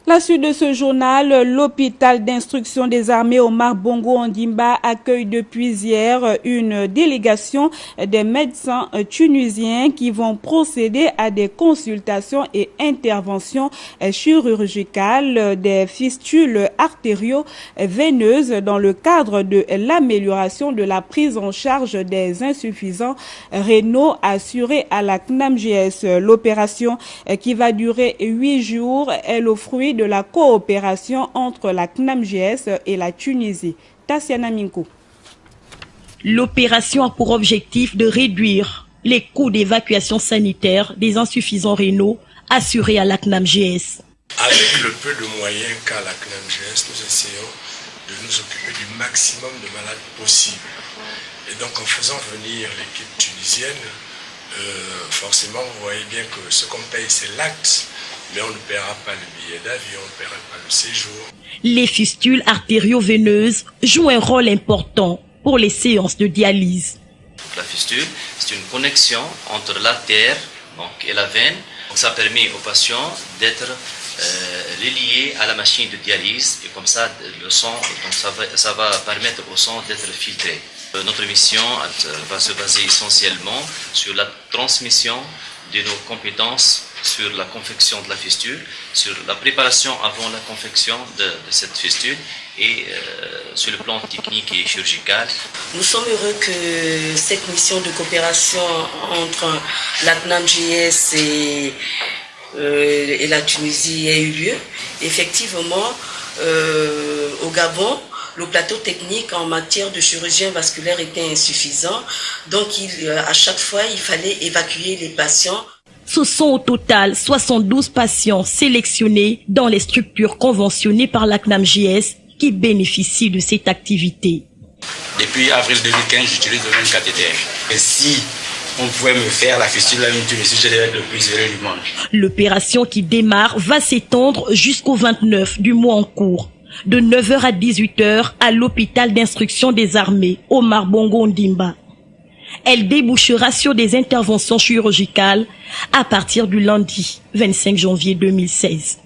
La suite de ce journal, l'hôpital d'instruction des armées Omar Bongo Ondimba accueille depuis hier une délégation des médecins tunisiens qui vont procéder à des consultations et interventions chirurgicales des fistules artério-veineuses dans le cadre de l'amélioration de la prise en charge des insuffisants rénaux assurés à la CNAMJS. L'opération qui va durer 8 jours est le fruit de la coopération entre la CNAMJS et la Tunisie. Tassiana Minko. L'opération a pour objectif de réduire les coûts d'évacuation sanitaire des insuffisants rénaux assurés à la CNAMJS. Avec le peu de moyens qu'a la CNAMJS, nous essayons de nous occuper du maximum de malades possible. Et donc en faisant venir l'équipe tunisienne, forcément vous voyez bien que ce qu'on paye c'est l'acte, mais on ne paiera pas le billet d'avion, on ne paiera pas le séjour. Les fistules artério-veineuses jouent un rôle important pour les séances de dialyse. La fistule, c'est une connexion entre l'artère et la veine. Donc, ça permet aux patients d'être reliés à la machine de dialyse et comme ça le sang, donc ça va permettre au sang d'être filtré. Notre mission va se baser essentiellement sur la transmission de nos compétences sur la confection de la fistule, sur la préparation avant la confection de cette fistule et sur le plan technique et chirurgical. Nous sommes heureux que cette mission de coopération entre la CNAMJS et la Tunisie ait eu lieu. Effectivement, au Gabon, le plateau technique en matière de chirurgien vasculaire était insuffisant, donc à chaque fois il fallait évacuer les patients. Ce sont au total 72 patients sélectionnés dans les structures conventionnées par la CNAMJS qui bénéficient de cette activité. Depuis avril 2015, j'utilise le même cathéter. Et si on pouvait me faire la fistule à une Tunisie, je devais être le plus heureux du monde. L'opération qui démarre va s'étendre jusqu'au 29 du mois en cours, de 9h à 18h à l'hôpital d'instruction des armées Omar Bongo Ondimba. Elle débouchera sur des interventions chirurgicales à partir du lundi 25 janvier 2016.